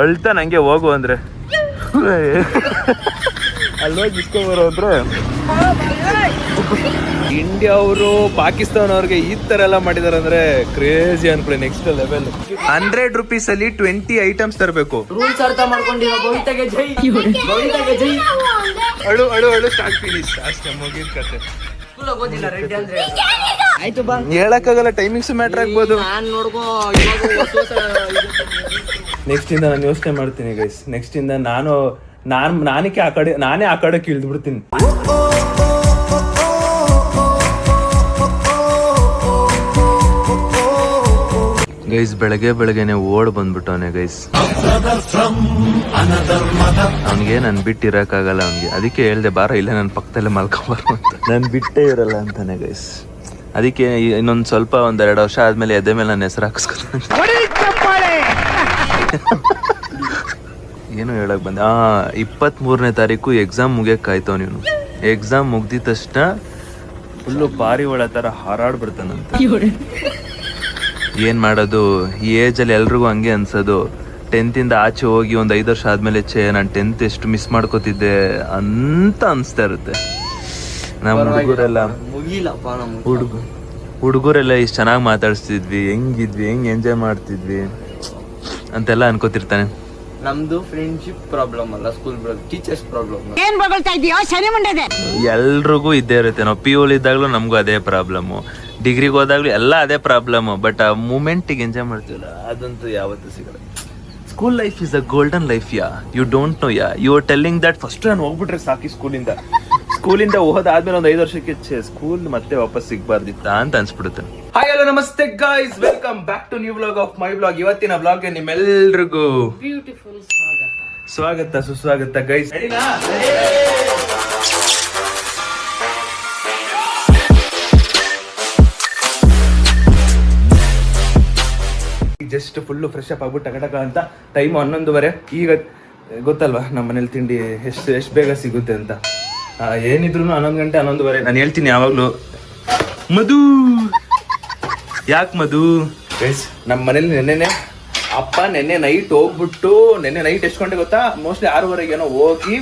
ಅಳ್ತಾ ನಂಗೆ ಹೋಗು ಅಂದ್ರೆ ಅಲ್ಲೋಗಿ ಇಸ್ಕೊಂಬರೋ ಅಂದ್ರೆ ಇಂಡಿಯಾ ಅವರು ಪಾಕಿಸ್ತಾನ ಅವ್ರಿಗೆ ಈ ತರ ಎಲ್ಲ ಮಾಡಿದಾರೆ ಅಂದ್ರೆ ಕ್ರೇಜಿ ಅನ್ಕೊಳ್ಳಿ. Next level. 100 rupees ಅಲ್ಲಿ 20 ಐಟಮ್ಸ್ ತರಬೇಕು. ರೂಲ್ಸ್ ಅರ್ಥ ಮಾಡ್ಕೊಂಡಿರೋ ಭವಿತಗೆ ಜೈ, ಭವಿತಗೆ ಜೈ. ಅಳು ಅಳು ಅಳು ಸ್ಟಾರ್ಟ್ ಫಿನಿಶ್ ಅಷ್ಟೇ ಮುಗಿದ ಕತೆ. ಓದಿಲ್ಲ ರೆಡ್ ಅಂದ್ರೆ ಆಯ್ತು ಬಾ. ಹೇಳಕ್ಕಾಗಲ್ಲ, ಟೈಮಿಂಗ್ಸ್ ಮ್ಯಾಟರ್ ಆಗ್ಬೋದು. ನಾನ್ ನೋಡ್ಕೋ ನೆಕ್ಸ್ಟ್ ಇಂದ ನಾನು ಯೋಚನೆ ಮಾಡ್ತೀನಿ ಗೈಸ್. ನೆಕ್ಸ್ಟ್ ಇಂದ ನಾನೇ ಆ ಕಡೆ ಇಳಿದು ಬಿಡ್ತೀನಿ. ಗೈಸ್ ಬೆಳಗ್ಗೆನೆ ಓಡ್ ಬಂದ್ಬಿಟ್ಟವನೆ ಗೈಸ್. ಅವನಿಗೆ ನನ್ ಬಿಟ್ಟಿರಕ್ಕಾಗಲ್ಲ ಅವನಿಗೆ. ಅದಕ್ಕೆ ಹೇಳ್ದೆ ಬಾರ ಇಲ್ಲ ನನ್ನ ಪಕ್ಕದಲ್ಲೇ ಮಲ್ಕೊಂಬಾರ ಅಂತ. ನನ್ ಬಿಟ್ಟೇ ಇರಲ್ಲ ಅಂತಾನೆ ಗೈಸ್. ಅದಕ್ಕೆ ಇನ್ನೊಂದ್ ಸ್ವಲ್ಪ 1-2 ವರ್ಷ ಆದ್ಮೇಲೆ ಎದೆ ಮೇಲೆ ನನ್ನ ಹೆಸರು ಹಾಕಿಸ್ಕೊತಾನೆ. ಏನು ಹೇಳಕ್ ಬಂದ. 23ನೇ ತಾರೀಕು ಎಕ್ಸಾಮ್ ಮುಗಿಯಕಾಯ್ತವ. ನೀನು ಎಕ್ಸಾಮ್ ಮುಗ್ದಿದ ತಕ್ಷಣ ಫುಲ್ಲು ಪಾರಿವಾಳ ತರ ಹಾರಾಡ್ಬಿಡ್ತಾನಂತ. ಏನ್ ಮಾಡೋದು, ಈ ಏಜಲ್ಲಿ ಎಲ್ರಿಗೂ ಹಂಗೆ ಅನ್ಸೋದು. 10th ಇಂದ ಆಚೆ ಹೋಗಿ 5 ವರ್ಷ ಆದ್ಮೇಲೆ ನಾನು 10th ಎಷ್ಟು ಮಿಸ್ ಮಾಡ್ಕೋತಿದ್ದೆ ಅಂತ ಅನ್ಸ್ತಾ ಇರುತ್ತೆ. ನಮ್ಮ ಹುಡುಗರೆಲ್ಲ ಇಷ್ಟು ಚೆನ್ನಾಗಿ ಮಾತಾಡ್ಸ್ತಿದ್ವಿ, ಹೆಂಗಿದ್ವಿ, ಹೆಂಗ್ ಎಂಜಾಯ್ ಮಾಡ್ತಿದ್ವಿ ಅಂತೆಲ್ಲ ಅನ್ಕೋತಿರ್ತಾನೆ. ನಮ್ದು ಫ್ರೆಂಡ್ಶಿಪ್ ಪ್ರಾಬ್ಲಮ್ ಅಲ್ಲ, ಸ್ಕೂಲ್ ಟೀಚರ್ಸ್ ಪ್ರಾಬ್ಲಮ್. ಏನ್ ಬಗಳ್ತಾ ಇದೀಯೋ ಶನಿ ಮುಂಡೆದೆ. ಎಲ್ರಿಗೂ ಇದ್ದೇ ಇರುತ್ತೆ. ನಾವು PU ಇದ್ದಾಗ್ಲೂ ನಮಗೂ ಅದೇ ಪ್ರಾಬ್ಲಮ್ಮು, ಡಿಗ್ರಿಗೆ ಹೋದಾಗ್ಲೂ ಎಲ್ಲ ಅದೇ ಪ್ರಾಬ್ಲಮ್. ಬಟ್ ಆ ಮೂಮೆಂಟಿಗೆ ಎಂಜಾಯ್ ಮಾಡ್ತೀವಲ್ಲ ಅದಂತೂ ಯಾವತ್ತೂ ಸಿಗಲ್ಲ. School life is a golden life. You don't know you are telling that first ನಾನು ಹೋಗ್ಬಿಟ್ರೆ ಸಾಕಿ ಸ್ಕೂಲಿಂದ ಹೋದಾದ್ಮೇಲೆ 5 ವರ್ಷಕ್ಕೆ ಸ್ಕೂಲ್ ಮತ್ತೆ ವಾಪಸ್ ಸಿಗ್ಬಾರ್ದಿತ್ತ ಅಂತ ಅನ್ಸ್ಬಿಡುತ್ತೆ. ಹಾಯ್ ಹಲೋ ನಮಸ್ತೆ guys, welcome back to new vlog of my vlog. ಇವತ್ತಿನ ವ್ಲಾಗ್ಗೆ ನಿಮ್ಮೆಲ್ರಿಗೂ ಬ್ಯೂಟಿಫುಲ್ ಸ್ವಾಗತ ಸುಸ್ವಾಗತ guys. Just full fresh up ಆಗ್ಬಿಟ್ಟು ಟಕ ಅಂತ ಟೈಮ್ 11:30. ಈಗ ಗೊತ್ತಲ್ವಾ ನಮ್ಮ ಮನೇಲಿ ತಿಂಡಿ ಎಷ್ಟು ಬೇಗ ಸಿಗುತ್ತೆ ಅಂತ. ಏನಿದ್ರು 11 ಗಂಟೆ 11:30. ನಾನು ಹೇಳ್ತೀನಿ ಯಾವಾಗ್ಲೂ ಮಧು ಯಾಕೆ ಮಧು ಗೈಸ್. ನಮ್ಮ ಮನೇಲಿ ನೆನ್ನೆ ನೈಟ್ ಹೋಗ್ಬಿಟ್ಟು ನೆನ್ನೆ ನೈಟ್ ಎಷ್ಟು ಗಂಟೆ ಗೊತ್ತಾ, ಮೋಸ್ಟ್ಲಿ 6:30 ಏನೋ ಹೋಗಿ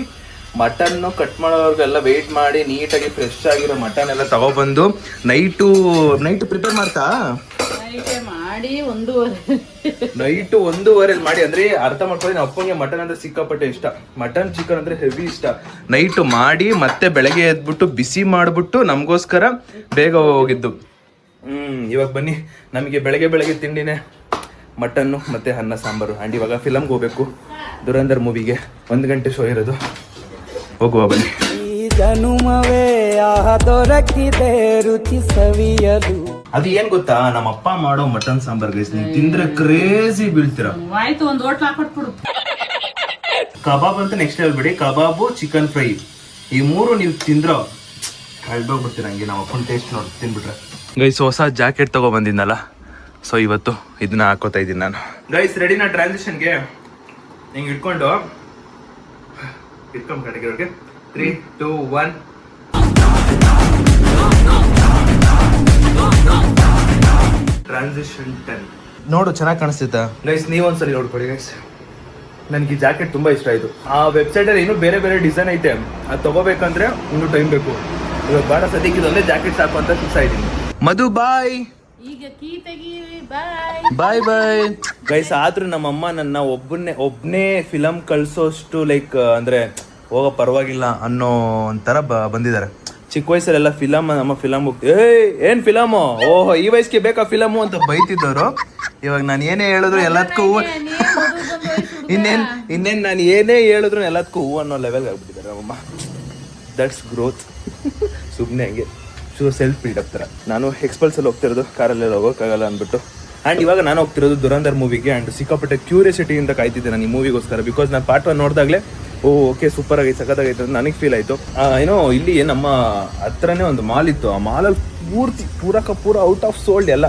ಮಟನ್ ಕಟ್ ಮಾಡೋರ್ಗೆಲ್ಲ ವೆಯ್ಟ್ ಮಾಡಿ ನೀಟಾಗಿ ಫ್ರೆಶ್ ಆಗಿರೋ ಮಟನ್ ಎಲ್ಲ ತಗೊಬಂದು ನೈಟು ಪ್ರಿಪೇರ್ ಮಾಡ್ತಾ ನೈಟ್ 1:30 ಮಾಡಿ. ಅಂದ್ರೆ ಅರ್ಥ ಮಾಡ್ಕೊಳ್ಳಿ, ನಮ್ಮ ಅಪ್ಪಂಗೆ ಮಟನ್ ಅಂದ್ರೆ ಸಿಕ್ಕಾಪಟ್ಟೆ ಇಷ್ಟ. ಮಟನ್ ಚಿಕನ್ ಅಂದ್ರೆ ಹೆವಿ ಇಷ್ಟ. ನೈಟ್ ಮಾಡಿ ಮತ್ತೆ ಬೆಳಗ್ಗೆ ಎದ್ಬಿಟ್ಟು ಬಿಸಿ ಮಾಡ್ಬಿಟ್ಟು ನಮಗೋಸ್ಕರ ಬೇಗ ಹೋಗಿದ್ದು. ಇವಾಗ ಬನ್ನಿ, ನಮಗೆ ಬೆಳಗ್ಗೆ ತಿಂಡಿನೇ ಮಟನ್ನು ಮತ್ತೆ ಅನ್ನ ಸಾಂಬಾರು. ಆ್ಯಂಡ್ ಇವಾಗ ಫಿಲಮ್ಗೆ ಹೋಗ್ಬೇಕು, ದುರಂಧರ್ ಮೂವಿಗೆ. 1 ಗಂಟೆ ಶೋ ಇರೋದು, ಹೋಗುವ ಬನ್ನಿ. ಅದು ಏನ್ ಗೊತ್ತಾ, ನಮ್ಮ ಅಪ್ಪ ಮಾಡೋ ಮಟನ್ ಸಾಂಬಾರ್ ಗೈಸ್, ನೀವು ತಿಂದ್ರೆ ಕ್ರೇಜಿ ಬೀಳ್ತೀರ. ಕಬಾಬ್ ಅಂತ ನೆಕ್ಸ್ಟ್ ಲೆವೆಲ್ ಬಿಡಿ. ಕಬಾಬು, ಚಿಕನ್ ಫ್ರೈ, ಈ 3 ನೀವು ತಿಂದ್ರೋ ಕಳ್ದೋಗ್ಬಿಡ್ತೀರ. ಹಂಗೆ ನಮ್ಮ ಅಪ್ಪನ ಟೇಸ್ಟ್ ನೋಡಿ ತಿನ್ಬಿಟ್ರೆ. ಗೈಸ್ ಹೊಸ ಜಾಕೆಟ್ ತಗೋ ಬಂದಿದ್ನಲ್ಲ, ಸೊ ಇವತ್ತು ಇದನ್ನ ಹಾಕೋತಾ ಇದ್ದೀನಿ ನಾನು. ಗೈಸ್ ರೆಡಿನಾ ಟ್ರಾನ್ಸಿಷನ್ಗೆ? ಹಿಂಗೆ ಇಟ್ಕೊಂಡು ಕಡೆಗೆ 3, 2, 1. ಟ್ರಾನ್ಸಿಷನ್ 10 ನೋಡು, ಚೆನ್ನಾಗಿ ಕಾಣಿಸ್ತಿತ್ತ ಗೈಸ್? ನೀವೊಂದ್ಸರಿ ನೋಡ್ಕೊಳ್ಳಿ ಗೈಸ್. ನನಗೆ ಈ ಜಾಕೆಟ್ ತುಂಬಾ ಇಷ್ಟ ಆಯ್ತು. ಆ ವೆಬ್ಸೈಟಲ್ಲಿ ಇನ್ನೂ ಬೇರೆ ಡಿಸೈನ್ ಐತೆ, ಅದು ತಗೋಬೇಕಂದ್ರೆ ಇನ್ನೂ ಟೈಮ್ ಬೇಕು. ಇವಾಗ ಬಾಡ ಸದ್ಯಕ್ಕೆ ಇದೊಂದೇ ಜಾಕೆಟ್ ಸಾಕು ಅಂತ ಫಿಕ್ಸ್ ಆಗಿದ್ದೀನಿ. ಮಧು ಬಾಯ್ ಬಾಯ್ ಬಾಯ್ ಗೈಸ್. ಆದ್ರೂ ನಮ್ಮಮ್ಮ ನನ್ನ ಒಬ್ಬನೇ ಫಿಲಮ್ ಕಳ್ಸೋಷ್ಟು ಲೈಕ್ ಅಂದ್ರೆ ಹೋಗೋ ಪರವಾಗಿಲ್ಲ ಅನ್ನೋ ಒಂಥರ ಬಂದಿದ್ದಾರೆ. ಚಿಕ್ಕ ವಯಸ್ಸಲ್ಲೆಲ್ಲ ನಮ್ಮ ಫಿಲಮ್ ಹೋಗ್ತೀವಿ, ಏನ್ ಫಿಲಮು, ಓಹೋ ಈ ವಯಸ್ಸಿಗೆ ಬೇಕಾ ಫಿಲಮು ಅಂತ ಬೈತಿದ್ದವರು. ಇವಾಗ ನಾನು ಏನೇ ಹೇಳಿದ್ರು ಎಲ್ಲದಕ್ಕೂ ಇನ್ನೇನು ನಾನು ಏನೇ ಹೇಳಿದ್ರು ಎಲ್ಲದಕ್ಕೂ ಹೂ ಅನ್ನೋ ಲೆವೆಲ್ಗೆ ಆಗ್ಬಿಟ್ಟಿದ್ದಾರೆ ನಮ್ಮಮ್ಮ. That's growth. ಸುಮ್ಮನೆ ಹಂಗೆ ಸೆಲ್ಫ್ ಬಿಲ್ಡಪ್ ಥರ. ನಾನು ಎಕ್ಸ್ಪಲ್ಸಲ್ಲಿ ಹೋಗ್ತಿರೋದು, ಕಾರಲ್ಲೆಲ್ಲ ಹೋಗೋಕ್ಕಾಗಲ್ಲ ಅಂದ್ಬಿಟ್ಟು. ಆ್ಯಂಡ್ ಇವಾಗ ನಾನು ಹೋಗ್ತಿರೋದು ದುರಂಧರ್ ಮೂವಿಗೆ. ಆ್ಯಂಡ್ ಸಿಕ್ಕಾಪಟ್ಟೆ ಕ್ಯೂರಿಯಾಸಿಟಿಯಿಂದ ಕಾಯ್ತಿದ್ದೆ ನಾನು ಈ ಮೂವಿಗೋಸ್ಕರ. ಬಿಕಾಸ್ ನಾನು ಪಾರ್ಟ್ 1 ನೋಡಿದಾಗಲೇ ಓಕೆ ಸೂಪರ್ ಆಗೈತೆ, ಸಖತ್ತಾಗೈತೆ ಅಂತ ನನಗೆ ಫೀಲ್ ಆಯಿತು. ಏನೋ ಇಲ್ಲಿ ನಮ್ಮ ಹತ್ರನೇ ಒಂದು ಮಾಲ್ ಇತ್ತು, ಆ ಮಾಲಲ್ಲಿ ಪೂರ ಔಟ್ ಆಫ್ ಸೋಲ್ಡ್ ಎಲ್ಲ.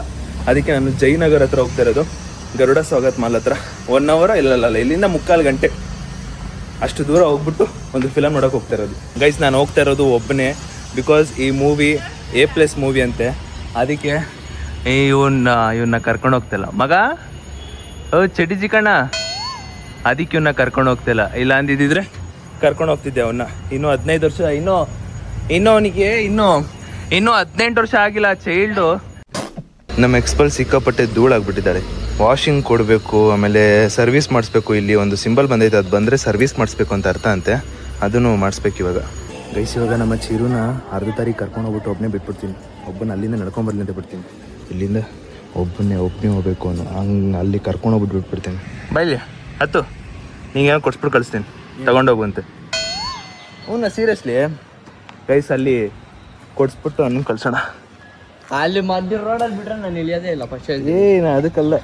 ಅದಕ್ಕೆ ನಾನು ಜಯನಗರ್ ಹತ್ರ ಹೋಗ್ತಾ ಇರೋದು, ಗರುಡ ಸ್ವಾಗತ್ ಮಾಲ್ ಹತ್ರ. 1 ಅವರ್ ಇಲ್ಲ ಇಲ್ಲಿಂದ 3/4 ಗಂಟೆ ಅಷ್ಟು ದೂರ ಹೋಗ್ಬಿಟ್ಟು ಒಂದು ಫಿಲಮ್ ನೋಡೋಕೆ ಹೋಗ್ತಾ ಇರೋದು. ಗೈಸ್ ನಾನು ಹೋಗ್ತಾ ಇರೋದು ಒಬ್ಬನೇ, ಬಿಕಾಸ್ ಈ ಮೂವಿ A+ ಮೂವಿ ಅಂತೆ. ಅದಕ್ಕೆ ಇವನ್ನ ಕರ್ಕೊಂಡು ಹೋಗ್ತಿಲ್ಲ. ಮಗ ಚಟಿ ಚಿಕಣ್ಣ ಅದಕ್ಕೆ ಇವನ್ನ ಕರ್ಕೊಂಡು ಹೋಗ್ತಿಲ್ಲ. ಇಲ್ಲ ಅಂದಿದ್ದಿದ್ರೆ ಕರ್ಕೊಂಡು ಹೋಗ್ತಿದ್ದೆ ಅವನ್ನ. ಇನ್ನೂ 15 ವರ್ಷ, ಇನ್ನೂ ಅವನಿಗೆ ಇನ್ನೂ 18 ವರ್ಷ ಆಗಿಲ್ಲ ಚೈಲ್ಡು. ನಮ್ಮ ಎಕ್ಸ್ಪಲ್ ಸಿಕ್ಕಾಪಟ್ಟೆ ಧೂಳಾಗ್ಬಿಟ್ಟಿದ್ದಾರೆ. ವಾಷಿಂಗ್ ಕೊಡಬೇಕು, ಆಮೇಲೆ ಸರ್ವಿಸ್ ಮಾಡಿಸ್ಬೇಕು. ಇಲ್ಲಿ ಒಂದು ಸಿಂಬಲ್ ಬಂದೈತೆ, ಅದು ಬಂದರೆ ಸರ್ವಿಸ್ ಮಾಡಿಸ್ಬೇಕು ಅಂತ ಅರ್ಥ ಅಂತೆ. ಅದನ್ನು ಮಾಡಿಸ್ಬೇಕು ಇವಾಗ. ಗೈಸ್ ಇವಾಗ ನಮ್ಮ ಚಿರುನ ಅರ್ಧ ತಾರೀಕು ಕರ್ಕೊಂಡು ಹೋಗ್ಬಿಟ್ಟು ಒಬ್ಬನೇ ಬಿಟ್ಬಿಡ್ತೀನಿ. ಒಬ್ಬನ ಅಲ್ಲಿಂದ ನಡ್ಕೊಂಬರ್ಲಿ ಅಂತ ಬಿಡ್ತೀನಿ. ಇಲ್ಲಿಂದ ಒಬ್ಬನೇ ಹೋಗ್ಬೇಕು ಅವನು. ಹಂಗೆ ಅಲ್ಲಿ ಕರ್ಕೊಂಡು ಹೋಗ್ಬಿಟ್ಟು ಬಿಟ್ಬಿಡ್ತೀನಿ. ಬೈಲಿ ಹತ್ತು ನಿಂಗೆ ಏನೋ ಕೊಡ್ಸ್ಬಿಟ್ಟು ಕಳಿಸ್ತೀನಿ, ತಗೊಂಡೋಗುವಂತೆ. ಹ್ಞೂ ಸೀರಿಯಸ್ಲಿ ಗೈಸ್ ಅಲ್ಲಿ ಕೊಡ್ಸ್ಬಿಟ್ಟು ಅನ್ನ ಕಳ್ಸೋಣ. ಅಲ್ಲಿ ಮಧ್ಯ ರೋಡಲ್ಲಿ ಬಿಟ್ರೆ ನಾನು ಇಳಿಯೋದೇ ಇಲ್ಲ ಫಸ್ಟ್. ನಾ ಅದಕ್ಕಲ್ಲ,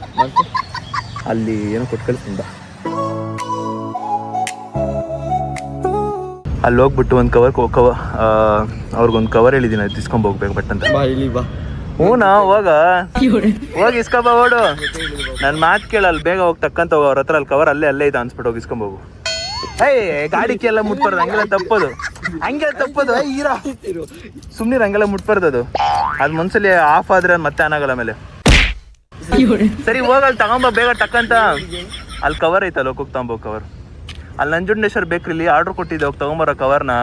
ಅಲ್ಲಿ ಏನೋ ಕೊಟ್ಟು ಕಳಿಸ್ತೀನಿ ಬಾ. ಅಲ್ಲಿ ಹೋಗ್ಬಿಟ್ಟು ಒಂದು ಅವ್ರಿಗೊಂದು ಕವರ್ ಹೇಳಿದ್ದೀನಿ, ಅದು ಇಸ್ಕೊಂಡ್ ಹೋಗ್ಬೇಕು ಬಟ್ ಅಂತ. ಬಾ ಇಲ್ಲಿ ಬಾ. ಹ್ಞೂನಾ ಹೋಗಿ ಇಸ್ಕೊಬಾ ಓಡು. ನನ್ನ ಮಾತು ಕೇಳಲ್ಲ, ಬೇಗ ಹೋಗಿ ತಕ್ಕಂತ ಹೋಗೋ. ಅವ್ರ ಹತ್ರ ಅಲ್ಲಿ ಕವರ್ ಅಲ್ಲೇ ಇದೆ ಅನ್ಸ್ಬಿಟ್ಟು ಹೋಗಿ ಇಸ್ಕೊಂಬೋಗು. ಗಾಡಿಗೆ ಎಲ್ಲ ಮುಟ್ಬಾರ್ದು, ಹಂಗೆಲ್ಲ ತಪ್ಪೋದು. ಹೀರಾ ಸುಮ್ನಿರ, ಹಂಗೆಲ್ಲ ಮುಟ್ಬಾರ್ದು. ಅದು ಒಂದ್ಸಲಿ ಆಫ್ ಆದ್ರೆ ಮತ್ತೆ ಆನ್ ಆಗಲ್ಲ ಆಮೇಲೆ. ಸರಿ ಹೋಗಲ್ಲಿ ತಗೊಂಬ ಬೇಗ ಟಕ್ಕಂತ. ಅಲ್ಲಿ ಕವರ್ ಐತಲ್ಲ, ಹೋಗಿ ತಗೊಂಬೋ ಕವರ್. ಅಲ್ಲಿ ನಂಜುಂಡೇಶ್ವರ್ ಬೇಕ್ರಿಲಿ ಆರ್ಡರ್ ಕೊಟ್ಟಿದ್ದೆ, ಹೋಗಿ ತಗೊಂಬರೋ ಕವರ್ನ.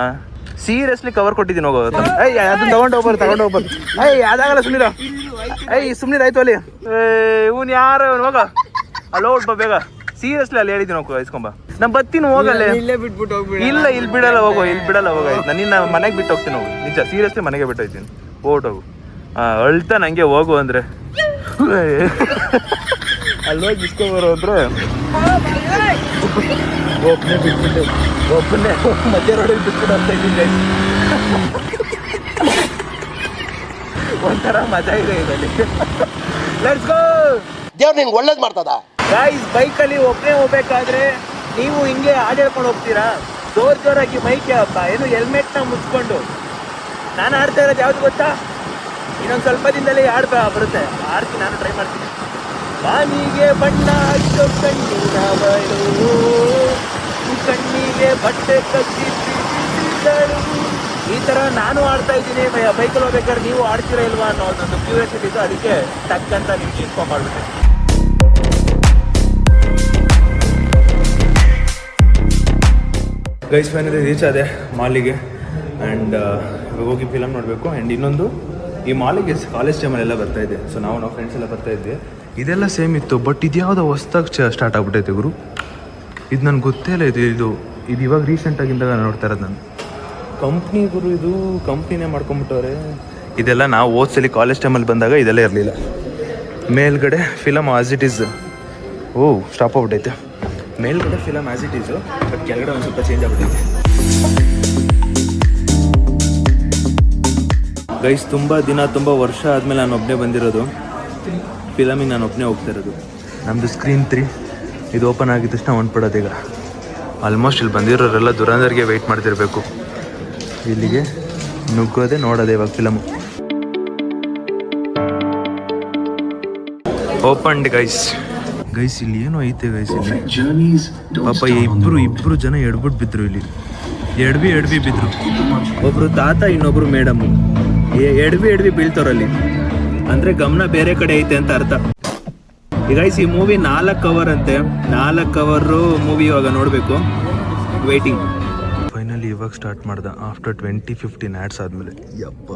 ಸೀರಿಯಸ್ಲಿ ಕವರ್ ಕೊಟ್ಟಿದ್ದೀನಿ, ಹೋಗೋ. ಅದನ್ನ ತಗೊಂಡು ಹೋಗ್ಬಾರ್ದು. ಅದಾಗಲ್ಲ ಸುಮ್ನಿರ. ಸುಮ್ನಿರ ಆಯ್ತು ಅಲ್ಲಿ. ಇವ್ನು ಯಾರು ಹೋಗ ಅಲ್ಲಿ ಹೋಗ್ಬಾ ಬೇಗ. ಸೀರಿಯಸ್ಲಿ ಅಲ್ಲಿ ಹೇಳಿದ್ದೀನಿ, ಹೋಗೋ ಇಸ್ಕೊಂಬ. ನಾನು ಬರ್ತೀನಿ ಹೋಗಲ್ಲೇ. ಇಲ್ಲೇ ಬಿಟ್ಬಿಟ್ಟು ಹೋಗ್ಬಿಡ. ಇಲ್ಲ ಇಲ್ಲಿ ಬಿಡಲ್ಲ, ಹೋಗೋ. ಇಲ್ಲಿ ಬಿಡಲ್ಲ, ಹೋಗಾಯ್ತು. ನಾನು ನಿನ್ನ ಮನೆಗೆ ಬಿಟ್ಟು ಹೋಗ್ತೀನಿ. ಹೋಗು ನಿಜ, ಸೀರಿಯಸ್ಲಿ ಮನೆಗೆ ಬಿಟ್ಟು ಹೋಗ್ತೀನಿ. ಹೋಗು. ಅಳ್ತಾ ನಂಗೆ ಹೋಗು ಅಂದರೆ ಅಲ್ಲಿ ಹೋಗಿ ಇಸ್ಕೊಂಬರೋ ಅಂದ್ರೆ ಒಬ್ಬನೇ ಬಿಟ್ಬಿಟ್ಟು ಒಬ್ಬನೇ ಮಧ್ಯ ರೋಡಲ್ಲಿ ಬಿಟ್ಬಿಟ್ಟು ಅಂತ ಇದ್ದೀನಿ. ಒಂಥರ ಮಜಾ ಇದೆ ಇದರಲ್ಲಿ. Let's go. ದೇವ್ರು ನಿನ್ಗೆ ಒಳ್ಳೇದು ಮಾಡ್ತದ. ಗೈಸ್ ಬೈಕಲ್ಲಿ ಒಬ್ಬನೇ ಹೋಗ್ಬೇಕಾದ್ರೆ ನೀವು ಹಿಂಗೆ ಆಡೇಳ್ಕೊಂಡು ಹೋಗ್ತೀರಾ, ಜೋರಾಗಿ ಮೈಕೆ ಏನು ಹೆಲ್ಮೆಟ್ನ ಮುಚ್ಕೊಂಡು. ನಾನು ಆಡ್ತಾ ಇರೋದು ಯಾವ್ದು ಗೊತ್ತಾ? ಇನ್ನೊಂದು ಸ್ವಲ್ಪ ದಿನದಲ್ಲಿ ಬರುತ್ತೆ, ಆಡ್ತೀನಿ. ನಾನು ಟ್ರೈ ಮಾಡ್ತೀನಿ. ಬಾನಿಗೆ ಬಣ್ಣ ಹಚ್ಚೋ ಕಣ್ಣಿನ ಬಳು, ಕಣ್ಣಿಗೆ ಬಟ್ಟೆ ಕಚ್ಚಿ ಪ್ರೀತಿಸಿದಳು. ಈ ಥರ ನಾನು ಆಡ್ತಾ ಇದ್ದೀನಿ ಬೈಕಲ್ಲಿ ಹೋಗ್ಬೇಕಾದ್ರೆ. ನೀವು ಆಡ್ತೀರಾ ಇಲ್ವಾ ಅನ್ನೋ ಒಂದು ಕ್ಯೂರಿಯಾಸಿಟಿ ಇತ್ತು, ಅದಕ್ಕೆ ತಕ್ಕಂತ ನಿಮ್ಗೆ ಇನ್ಫಾರ್ಮ್ ಮಾಡಿಬಿಟ್ಟೆ. ಗೈಸ್ ಫೈನಲಿ ರೀಚ್ ಆದೆ ಮಾಲಿಗೆ. ಆ್ಯಂಡ್ ಇವಾಗ ಹೋಗಿ ಫಿಲಮ್ ನೋಡಬೇಕು. ಆ್ಯಂಡ್ ಇನ್ನೊಂದು, ಈ ಮಾಲಿಗೆ ಕಾಲೇಜ್ ಟೈಮಲ್ಲೆಲ್ಲ ಬರ್ತಾಯಿದ್ದೆ. ಸೊ ನಾವು ಫ್ರೆಂಡ್ಸ್ ಎಲ್ಲ ಬರ್ತಾಯಿದ್ವಿ. ಇದೆಲ್ಲ ಸೇಮ್ ಇತ್ತು, ಬಟ್ ಇದು ಯಾವುದೋ ಹೊಸ್ದಾಗಿ ಸ್ಟಾರ್ಟ್ ಆಗ್ಬಿಟ್ಟೈತೆ ಗುರು. ಇದು ನನಗೆ ಗೊತ್ತೇ ಇಲ್ಲ. ಇದು ಇವಾಗ ರೀಸೆಂಟಾಗಿಂದಾಗ ನೋಡ್ತಾ ಇರೋದು ನಾನು. ಕಂಪ್ನಿ ಗುರು, ಇದು ಕಂಪ್ನಿನೇ ಮಾಡ್ಕೊಂಬಿಟ್ಟವ್ರೆ. ಇದೆಲ್ಲ ನಾವು ಓದ್ಸಲಿ ಕಾಲೇಜ್ ಟೈಮಲ್ಲಿ ಬಂದಾಗ ಇದೆಲ್ಲ ಇರಲಿಲ್ಲ. ಮೇಲ್ಗಡೆ film as it is. Stop ಆಗ್ಬಿಟ್ಟೈತೆ. ಮೇಲ್ಗಡೆ film as it is, but ಕೆಳಗಡೆ ಒಂದು ಸ್ವಲ್ಪ ಚೇಂಜ್ ಆಗ್ಬಿಟ್ಟೈತೆ. ಗೈಸ್ ತುಂಬ ವರ್ಷ ಆದಮೇಲೆ ನಾನು ಒಬ್ಬನೇ ಬಂದಿರೋದು ಫಿಲಮಿಗೆ. ನಾನು ಒಬ್ಬನೇ ಹೋಗ್ತಾ ಇರೋದು. ನಮ್ಮದು ಸ್ಕ್ರೀನ್ 3 ಇದು ಓಪನ್ ಆಗಿದ ತಕ್ಷಣ ಹೊಂಟ್ಬಿಡೋದು. ಈಗ ಆಲ್ಮೋಸ್ಟ್ ಇಲ್ಲಿ ಬಂದಿರೋರೆಲ್ಲ ದುರಂದರ್ಗೆ ವೆಯ್ಟ್ ಮಾಡ್ತಿರ್ಬೇಕು. ಇಲ್ಲಿಗೆ ನುಗ್ಗೋದೆ ನೋಡೋದೆ ಇವಾಗ ಫಿಲಮು. ಓಪನ್ಡ್ ಗೈಸ್ ಇಲ್ಲಿ ಏನೋ ಐತೆ ಗೈಸ್. ಇಲ್ಲಿ ಪಾಪ ಇಬ್ರು ಜನ ಎಡ್ಬಿಟ್ಟು ಬಿದ್ರು. ಇಲ್ಲಿ ಎಡ್ವಿ ಬಿದ್ರು. ಒಬ್ರು ತಾತ, ಇನ್ನೊಬ್ರು ಮೇಡಮ್. ಎಡ್ವಿ ಬೀಳ್ತಾರಲ್ಲಿ ಅಂದ್ರೆ ಗಮನ ಬೇರೆ ಕಡೆ ಐತೆ ಅಂತ ಅರ್ಥ. ಈಗ ಈ ಮೂವಿ 4 ಅವರ್ ಅಂತೆ. 4 ಅವರು ಮೂವಿ ಇವಾಗ ನೋಡಬೇಕು. ವೇಟಿಂಗ್. ಫೈನಲಿ ಇವಾಗ ಸ್ಟಾರ್ಟ್ ಮಾಡ್ದೆ ಆಫ್ಟರ್ 20-15 ಆ್ಯಡ್ಸ್ ಆದಮೇಲೆ. ಯಪ್ಪ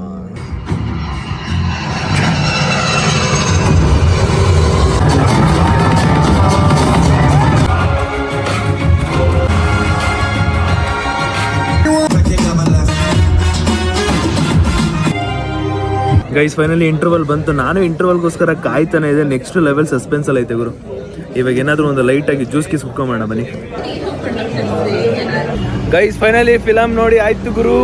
ಗೈಸ್ ಫೈನಲಿ ಇಂಟರ್ವಲ್ ಬಂತು. ನಾನು ಇಂಟರ್ವಲ್ಗೋಸ್ಕರ ಕಾಯ್ತಾನೆ ಇದೆ. ನೆಕ್ಸ್ಟ್ ಲೆವೆಲ್ ಸಸ್ಪೆನ್ಸಲ್ಲಿ ಐತೆ ಗುರು. ಇವಾಗ ಏನಾದರೂ ಒಂದು ಲೈಟಾಗಿ ಜ್ಯೂಸ್ ಗೀಸ್ ಕುಡ್ಕೊಂಬೋಣ ಬನ್ನಿ. ಗೈಸ್ ಫೈನಲಿ ಫಿಲಮ್ ನೋಡಿ ಆಯ್ತು ಗುರು.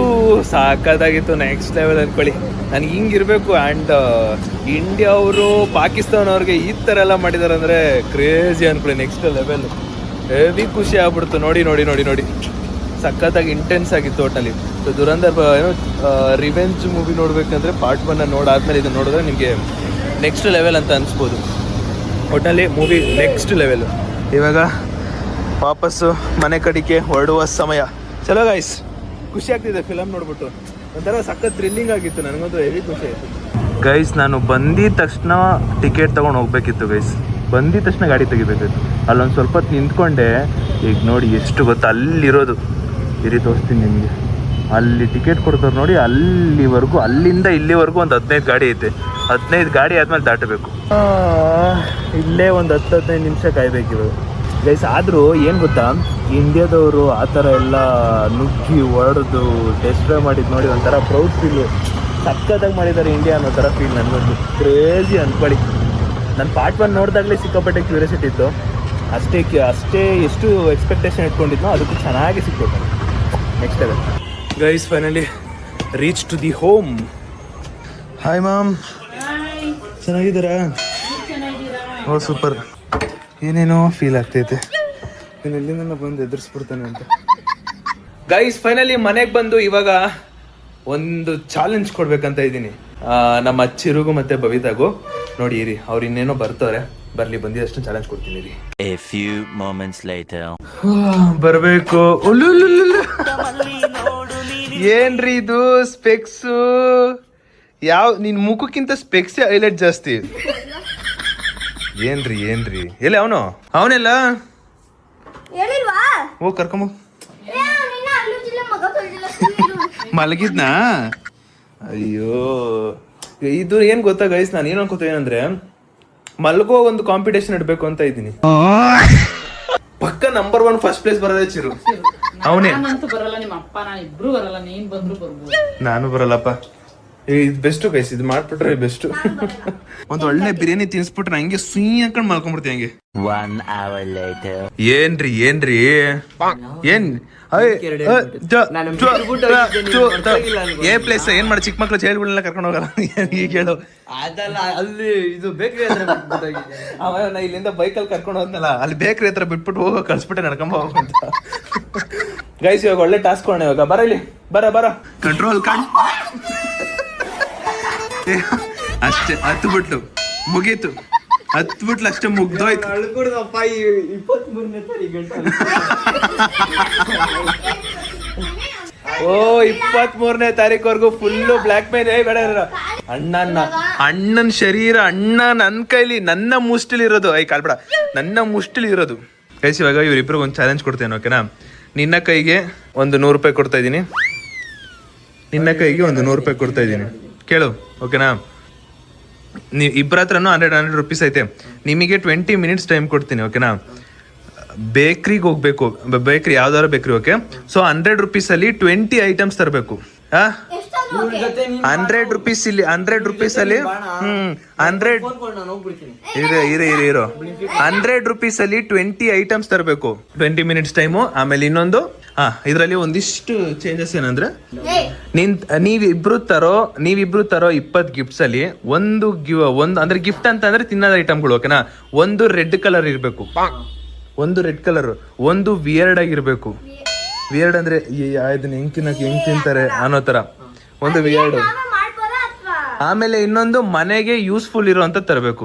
ಸಾಕಾಗಿತ್ತು, ನೆಕ್ಸ್ಟ್ ಲೆವೆಲ್ ಅಂದ್ಕೊಳ್ಳಿ. ನನಗೆ ಹಿಂಗಿರಬೇಕು. ಆ್ಯಂಡ್ ಇಂಡಿಯಾ ಅವರು ಪಾಕಿಸ್ತಾನ ಅವ್ರಿಗೆ ಈ ಥರ ಎಲ್ಲ ಮಾಡಿದ್ದಾರೆ ಅಂದರೆ ಕ್ರೇಜಿ ಅಂದ್ಕೊಳ್ಳಿ. ನೆಕ್ಸ್ಟ್ ಲೆವೆಲ್ ಹೆವಿ ಖುಷಿ ಆಗ್ಬಿಡ್ತು ನೋಡಿ. ಸಖತ್ತಾಗಿ ಇಂಟೆನ್ಸ್ ಆಗಿತ್ತು ಒಟ್ಟಲ್ಲಿ. ಸೊ ದುರಂದರ್ ರಿವೆಂಜ್ ಮೂವಿ ನೋಡಬೇಕಂದ್ರೆ ಪಾರ್ಟ್ 1 ನೋಡಾದ್ಮೇಲೆ ಇದು ನೋಡಿದ್ರೆ ನಿಮಗೆ ನೆಕ್ಸ್ಟ್ ಲೆವೆಲ್ ಅಂತ ಅನಿಸ್ಬೋದು. ಒಟ್ಟಲ್ಲಿ ಮೂವಿ ನೆಕ್ಸ್ಟ್ ಲೆವೆಲ್. ಇವಾಗ ವಾಪಸ್ಸು ಮನೆ ಕಡೆಗೆ ಹೊರಡುವ ಸಮಯ. ಚಲೋ ಗೈಸ್, ಖುಷಿ ಆಗ್ತಿದೆ ಫಿಲಮ್ ನೋಡ್ಬಿಟ್ಟು. ಒಂಥರ ಸಖತ್ ಥ್ರಿಲ್ಲಿಂಗ್ ಆಗಿತ್ತು. ನನಗಂತೂ ಹೆವಿ ಖುಷಿ ಆಯಿತು ಗೈಸ್. ನಾನು ಬಂದಿದ ತಕ್ಷಣ ಟಿಕೆಟ್ ತೊಗೊಂಡು ಹೋಗ್ಬೇಕಿತ್ತು ಗೈಸ್. ಬಂದಿದ ತಕ್ಷಣ ಗಾಡಿ ತೆಗಿಬೇಕಿತ್ತು. ಅಲ್ಲೊಂದು ಸ್ವಲ್ಪ ಹೊತ್ತು ನಿಂತ್ಕೊಂಡೆ. ಈಗ ನೋಡಿ ಎಷ್ಟು ಗೊತ್ತಾ, ಅಲ್ಲಿರೋದು ಇರಿ ತೋರಿಸ್ತೀನಿ ನಿಮಗೆ. ಅಲ್ಲಿ ಟಿಕೆಟ್ ಕೊಡ್ತಾರೆ ನೋಡಿ, ಅಲ್ಲಿವರೆಗೂ, ಅಲ್ಲಿಂದ ಇಲ್ಲಿವರೆಗೂ ಒಂದು 15 ಗಾಡಿ ಐತೆ. 15 ಗಾಡಿ ಆದ್ಮೇಲೆ ದಾಟಬೇಕು. ಇಲ್ಲೇ ಒಂದು 10-15 ನಿಮಿಷ ಕಾಯ್ಬೇಕಿರೋದು ಗೈಸ್. ಆದರೂ ಏನು ಗೊತ್ತಾ, ಇಂಡಿಯಾದವರು ಆ ಥರ ಎಲ್ಲ ನುಗ್ಗಿ ಹೊಡೆದು ಡೆಸ್ಟ್ರಾಯ್ ಮಾಡಿದ್ದು ನೋಡಿ ಒಂಥರ ಪ್ರೌಡ್ ಫೀಲು. ಸಕ್ಕತ್ತಾಗಿ ಮಾಡಿದ್ದಾರೆ ಇಂಡಿಯಾ ಅನ್ನೋ ಥರ ಫೀಲ್ ನನಗೊಂದು. ಕ್ರೇಜಿ ಅನ್ಕೊಳ್ಳಿ. ನಾನು ಪಾರ್ಟ್ 1 ನೋಡಿದಾಗಲೇ ಸಿಕ್ಕಾಪಟ್ಟೆ ಕ್ಯೂರಿಯಾಸಿಟಿ ಇತ್ತು. ಅಷ್ಟೇ ಎಷ್ಟು ಎಕ್ಸ್ಪೆಕ್ಟೇಷನ್ ಇಟ್ಕೊಂಡಿದ್ನೋ ಅದಕ್ಕೂ ಚೆನ್ನಾಗಿ ಸಿಕ್ಬಿಟ್ಟು next level. Guys finally reach to the home. Hi mom, ಚೆನ್ನಾಗಿದ್ದೀರಾ? Oh super. ಏನೇನೋ ಫೀಲ್ ಆಗ್ತೈತೆ, ನಾನು ಎಲ್ಲಿಂದ ಬಂದು ಎದುರಿಸ್ಬಿಡ್ತಾನೆ ಅಂತ. ಗೈಸ್ ಫೈನಲಿ ಮನೆಗೆ ಬಂದು ಇವಾಗ ಒಂದು ಚಾಲೆಂಜ್ ಕೊಡ್ಬೇಕಂತ ಇದ್ದೀನಿ ನಮ್ಮ ಅಚ್ಚಿರಿಗೂ ಮತ್ತೆ ಬವಿತಾಗೂ. ನೋಡಿ ಇರಿ, ಅವ್ರು ಇನ್ನೇನೋ ಬರ್ತಾರೆ, ಬರ್ಲಿ, ಬಂದಿದ್ದಷ್ಟು ಚಾಲೆಂಜ್ ಕೊಡ್ತೀನಿ ರೀ. A few moments later. ಬರ್ಬೇಕು. ಏನ್ರಿ ಇದು ಸ್ಪೆಕ್ಸು? ನಿನ್ ಮುಖಕ್ಕಿಂತ ಸ್ಪೆಕ್ಸೇ ಹೈಲೈಟ್ ಜಾಸ್ತಿ. ಏನ್ರಿ ಎಲ್ಲಿ ಅವನೆಲ್ಲ ಹೋಗ್ ಕರ್ಕೊಂಬ. ಮಲಗಿದ್ನಾ? ಅಯ್ಯೋ, ಇದು ಏನ್ ಗೊತ್ತಾ ಗೈಸ್, ನಾನು ಏನ್ ಅನ್ಕೋತ ಏನಂದ್ರೆ ಮಲ್ಗೋ ಒಂದು ಕಾಂಪಿಟೇಷನ್ ಇಡ್ಬೇಕು ಅಂತ ಇದ್ದೀನಿ. ಪಕ್ಕ ನಂಬರ್ 1 ಫಸ್ಟ್ ಪ್ಲೇಸ್ ಬರೋದೇ ಚಿರು. ಅವನೇ. ನಾನು ಬರಲ್ಲಪ್ಪ. ಇದು ಬೆಸ್ಟ್ ಗೈಸ್, ಇದು ಮಾಡ್ಬಿಟ್ರೆ ಬೆಸ್ಟ್. ಒಂದು ಒಳ್ಳೆ ಬಿರಿಯಾನಿ ತಿನ್ಸ್ಬಿಟ್ರೆ ಹಂಗೆ ಸುಯ್ ಹಾಕೊಂಡ್ ಮಲ್ಕೊಂಡ್ಬಿಡ್ತೀವಿ ಹಂಗೆ. 1 hour later. ಏನ್ರಿ ಏನ್ ಏ ಪ್ಲೇಸ್ ಏನ್ ಮಾಡಿ ಚಿಕ್ಕ ಮಕ್ಳು ಹೇಳ್ಬಿಡಲ್ಲ, ಕರ್ಕೊಂಡು ಹೋಗಲ್ಲ. ಈಗ ಹೇಳು. ಅದಲ್ಲ, ಅಲ್ಲಿ ಇದು ಬೇಕ್ರಿ ನಾ ಇಲ್ಲಿಂದ ಬೈಕಲ್ಲಿ ಕರ್ಕೊಂಡು ಹೋದ್ನಲ್ಲ, ಅಲ್ಲಿ ಬೇಕ್ರಿ ಹತ್ರ ಬಿಟ್ಬಿಟ್ಟು ಹೋಗೋ ಕಳ್ಸ್ಬಿಟ್ಟೆ ನಡ್ಕೊಂಬ ಹೋಗು ಅಂತ. ಗೈಸ್ ಇವಾಗ ಒಳ್ಳೆ ಟಾಸ್ಕ್ ಕೊಡೋಣ. ಇವಾಗ ಬರ ಇಲ್ಲಿ, ಬರ ಕಂಟ್ರೋಲ್ ಕಾಣ್. ಅಷ್ಟೇ, ಹತ್ತು ಬಿಟ್ಲು ಮುಗೀತು. ಅಷ್ಟೇ ಮುಗ್ದೋಯ್ತು. 23ನೇ ಓ 23ನೇ ತಾರೀಕುವರೆಗೂ ಫುಲ್ಲು ಬ್ಲ್ಯಾಕ್ ಮೇಲ್. ಬೇಡ, ಅಣ್ಣನ ಶರೀರ, ಅಣ್ಣ ನನ್ನ ಕೈಲಿ, ನನ್ನ ಮುಷ್ಟಿಲಿ ಇರೋದು. ಕಾಲ್ಬೇಡ, ನನ್ನ ಮುಷ್ಟಿಲಿ ಇರೋದು. ಗೈಸ್ ಇವಾಗ ಇವ್ರಿಬ್ರಿಗೆ ಒಂದು ಚಾಲೆಂಜ್ ಕೊಡ್ತೇನೆ, ಓಕೆನಾ? ನಿನ್ನ ಕೈಗೆ ಒಂದು 100 ರೂಪಾಯಿ ಕೊಡ್ತಾ ಇದ್ದೀನಿ, ನಿನ್ನ ಕೈಗೆ ಒಂದು 100 ರೂಪಾಯಿ ಕೊಡ್ತಾ ಇದ್ದೀನಿ. ಕೇಳು, ಓಕೆನಾ? ನೀವು ಇಬ್ಬರ ಹತ್ರನೂ 100 ರೂಪೀಸ್ ಐತೆ. ನಿಮಗೆ 20 ಮಿನಿಟ್ಸ್ ಟೈಮ್ ಕೊಡ್ತೀನಿ, ಓಕೆನಾ? ಬೇಕ್ರಿಗೆ ಹೋಗ್ಬೇಕು, ಬೇಕ್ರಿ ಯಾವ್ದಾದ್ರು ಬೇಕ್ರಿ, ಓಕೆ? ಸೊ 100 ರೂಪೀಸಲ್ಲಿ 20 ಐಟಮ್ಸ್ ತರಬೇಕು. 100 ರೂಪೀಸ್ ಇಲ್ಲಿ, 100 ರೂಪೀಸಲ್ಲಿ 100 ಇರೋ 100 ರೂಪೀಸಲ್ಲಿ 20 ಐಟಮ್ಸ್ ತರಬೇಕು. 20 ಮಿನಿಟ್ಸ್ ಟೈಮು. ಆಮೇಲೆ ಇನ್ನೊಂದು ಇದರಲ್ಲಿ ಒಂದಿಷ್ಟು ಚೇಂಜಸ್ ಏನಂದ್ರೆ, ನೀವಿಬ್ರು ತರೋ 20 ಗಿಫ್ಟ್ಸ್ ಅಲ್ಲಿ ಒಂದು ಅಂದ್ರೆ ಗಿಫ್ಟ್ ಅಂತಂದ್ರೆ ತಿನ್ನೋದ ಐಟಮ್ಗಳು, ಓಕೆನಾ? ಒಂದು ರೆಡ್ ಕಲರ್ ಇರ್ಬೇಕು, ಒಂದು ರೆಡ್ ಕಲರ್, ಒಂದು ವಿಯರ್ಡ್ ಆಗಿರ್ಬೇಕು. ವಿಯರ್ಡ್ ಅಂದ್ರೆ ಇದನ್ನ ಹೆಂಗ್ ತಿಂತಾರೆ ಅನ್ನೋ ತರ ಒಂದು ವಿಯರ್ಡ್. ಆಮೇಲೆ ಇನ್ನೊಂದು ಮನೆಗೆ ಯೂಸ್ಫುಲ್ ಇರುವಂತ ತರಬೇಕು.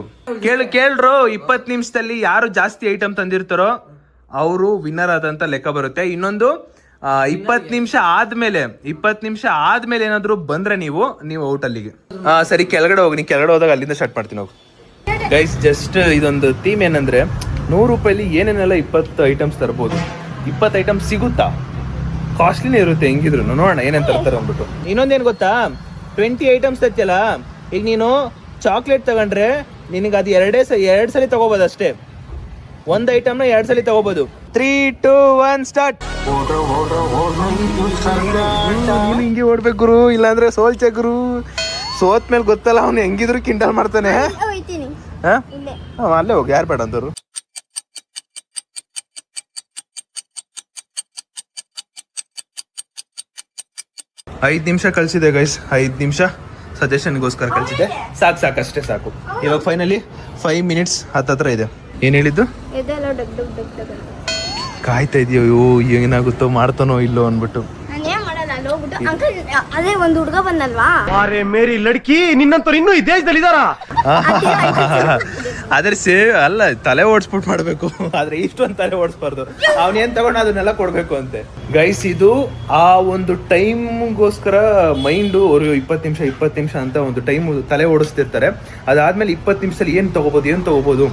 ಕೇಳ್ರು 20 ನಿಮಿಷದಲ್ಲಿ ಯಾರು ಜಾಸ್ತಿ ಐಟಮ್ ತಂದಿರ್ತಾರೋ ಅವರು ವಿನ್ನರ್ ಆದಂತ ಲೆಕ್ಕ ಬರುತ್ತೆ. ಇನ್ನೊಂದು 20 ನಿಮಿಷ ಆದ್ಮೇಲೆ ಏನಾದ್ರು ಬಂದ್ರೆ ನೀವು ಔಟ್ ಅಲ್ಲಿಗೆ. ಸರಿ, ಕೆಳಗಡೆ ಹೋಗಿ. ನೀ ಕೆಳಗಡೆ ಹೋದಾಗ ಅಲ್ಲಿಂದ ಸ್ಟಾರ್ಟ್ ಮಾಡ್ತೀನಿ, ಹೋಗು. ಗೈಸ್ ಜಸ್ಟ್ ಇದೊಂದು ಥೀಮ್ ಏನಂದ್ರೆ, 100 ರೂಪಾಯಿಲಿ ಏನೇನೆಲ್ಲ 20 ಐಟಮ್ಸ್ ತರ್ಬೋದು. 20 ಐಟಮ್ಸ್ ಸಿಗುತ್ತಾ? ಕಾಸ್ಟ್ಲಿನೇ ಇರುತ್ತೆ ಹೆಂಗಿದ್ರು, ನೋಡೋಣ ಏನೇನು ತರ್ತಾರೆ ಅಂದ್ಬಿಟ್ಟು. ಇನ್ನೊಂದೇನು ಗೊತ್ತಾ, 20 ಐಟಮ್ಸ್ ತರ್ತಿಯಲ್ಲ, ಈಗ ನೀನು ಚಾಕ್ಲೇಟ್ ತಗೊಂಡ್ರೆ ನಿನಗೆ ಅದು 2 ಸಲ ತಗೋಬೋದು ಅಷ್ಟೇ. ಒಂದು ಐಟಮ್ನ 2 ಸಲ ತಗೋಬೋದು. 3, 2, 1 ಸ್ಟಾರ್ಟ್. ಹಿಂಗೆ ಓಡ್ಬೇಕು ಗುರು, ಇಲ್ಲಾಂದ್ರೆ ಸೋಲ್ಚೆ ಗುರು. ಸೋತ್ ಮೇಲೆ ಗೊತ್ತಲ್ಲ ಅವ್ನು ಹೆಂಗಿದ್ರು ಕಿಂಡಲ್ ಮಾಡ್ತಾನೆ. ಅಲ್ಲೇ ಹೋಗಿ, ಯಾರು ಬೇಡ ಅಂತವ್ರು. ಐದು ನಿಮಿಷ ಕಳ್ಸಿದೆ ಗೈಸ್, 5 ನಿಮಿಷ ಸಜೆಷನ್ಗೋಸ್ಕರ ಕಳ್ಸಿದೆ. ಸಾಕು, ಸಾಕು. ಇವಾಗ ಫೈನಲಿ 5 ಮಿನಿಟ್ಸ್ ಹತ್ತತ್ರ ಇದೆ. ಏನ್ ಹೇಳಿದ್ದು? ಕಾಯ್ತಾ ಇದೆಯೋ ಏನಾಗುತ್ತೋ, ಮಾಡ್ತಾನೋ ಇಲ್ಲೋ ಅನ್ಬಿಟ್ಟು. ಅದೇ ಒಂದು ಹುಡುಗ ಬಂದಲ್ವಾ, ಮೇರಿ ಲಡ್ಕಿ, ನಿನ್ನಂತವ್ರು ಇನ್ನೂ ಈ ದೇಶದಲ್ಲಿ ಇದಾರ? ಆದ್ರೆ ಅಲ್ಲ, ತಲೆ ಓಡಿಸ್ಬಿಟ್ಟು ಮಾಡ್ಬೇಕು. ಆದ್ರೆ ಇಷ್ಟೊಂದು ತಲೆ ಓಡಿಸ್ಬಾರ್ದು. ಅವನೇನ್ ತಗೊಂಡು ಅದನ್ನೆಲ್ಲ ಕೊಡ್ಬೇಕು ಅಂತೆ. ಗೈಸ್ ಇದು ಆ ಒಂದು ಟೈಮ್ಗೋಸ್ಕರ ಮೈಂಡು ಅವರು 20 ನಿಮಿಷ ಅಂತ ಒಂದು ಟೈಮ್ ತಲೆ ಓಡಿಸ್ತಿರ್ತಾರೆ. ಅದಾದ್ಮೇಲೆ 20 ನಿಮಿಷದಲ್ಲಿ ಏನ್ ತಗೋಬಹುದು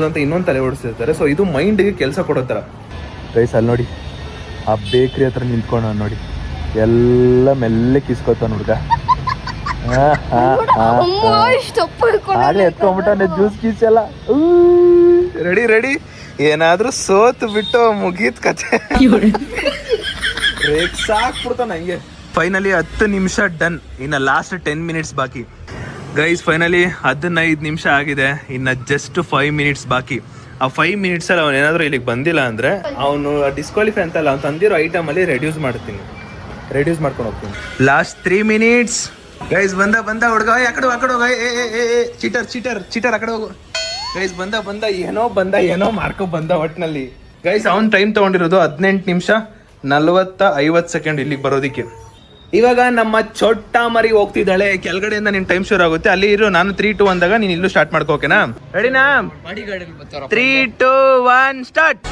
ಅಂತ ಇನ್ನೊಂದು ತಲೆ ಓಡಿಸ್ತಿರ್ತಾರೆ. ಸೊ ಇದು ಮೈಂಡ್ಗೆ ಕೆಲಸ ಕೊಡೋ ತರ. ಗೈಸ್ ಅಲ್ಲಿ ನೋಡಿ ಆ ಬೇಕ್ರಿ ಹತ್ರ ನಿಂತ್ಕೊಂಡು ನೋಡಿ ಎಲ್ಲ ಮೆಲ್ಲೆ ಕಿಸ್ಕೊತಾನ ಹುಡುಗ. ಹಾಗೆ ಎತ್ಕೊಂಡ್ಬಿಟ್ಟಾನೆ ಜ್ಯೂಸ್ ಗೀಸ್ ಎಲ್ಲ. ರೆಡಿ ರೆಡಿ, ಏನಾದ್ರೂ ಸೋತು ಬಿಟ್ಟು ಮುಗೀತ್ ಕತೆ. ಸಾಕ್ಬಿಡ್ತಾನ ಹಂಗೆ. ಫೈನಲಿ 10 ನಿಮಿಷ ಡನ್, ಇನ್ನು ಲಾಸ್ಟ್ 10 ಮಿನಿಟ್ಸ್ ಬಾಕಿ ಗೈಸ್. ಫೈನಲಿ 15 ನಿಮಿಷ ಆಗಿದೆ, ಇನ್ನು ಜಸ್ಟ್ 5 ಮಿನಿಟ್ಸ್ ಬಾಕಿ. ಆ 5 ಮಿನಿಟ್ಸ್ ಅಲ್ಲಿ ಅವ್ನು ಏನಾದ್ರು ಇಲ್ಲಿಗೆ ಬಂದಿಲ್ಲ ಅಂದ್ರೆ ಅವನು ಡಿಸ್ಕ್ವಾಲಿಫೈ ಅಂತಲ್ಲ, ಅವ್ನು ತಂದಿರೋ ಐಟಮ್ ಅಲ್ಲಿ ರೆಡ್ಯೂಸ್ ಮಾಡ್ಕೊಂಡು ಹೋಗ್ತೀನಿ. Last 3 minutes guys. ಬಂದ ಹುಡುಗ, ಆಕಡೆ ಹೋಗ, ಚೀಟರ್ ಆಕಡೆ ಹೋಗು. ಗೈಸ್ ಬಂದ ಏನೋ ಮಾರ್ಕೊ ಬಂದ ಒಟ್ಟಿನಲ್ಲಿ. ಗೈಸ್ ಅವ್ನು ಟೈಮ್ ತಗೊಂಡಿರೋದು 18 ನಿಮಿಷ 40-50 ಸೆಕೆಂಡ್ ಇಲ್ಲಿಗೆ ಬರೋದಿಕ್ಕೆ. ಇವಾಗ ನಮ್ಮ ಚೊಟ್ಟ ಮರಿ ಹೋಗ್ತಿದ್ದಾಳೆ, ಕೆಳಗಡೆಯಿಂದ ನಿನ್ ಟೈಮ್ ಶುರು ಆಗುತ್ತೆ, ಅಲ್ಲಿ ಇರು. ನಾನು 3, 2 ಅಂದಾಗ ನೀನು ಇಲ್ಲೂ ಸ್ಟಾರ್ಟ್ ಮಾಡ್ಕೋ, ಓಕೆನಾ? ರೆಡಿನಾ? 3, 2, 1 ಸ್ಟಾರ್ಟ್.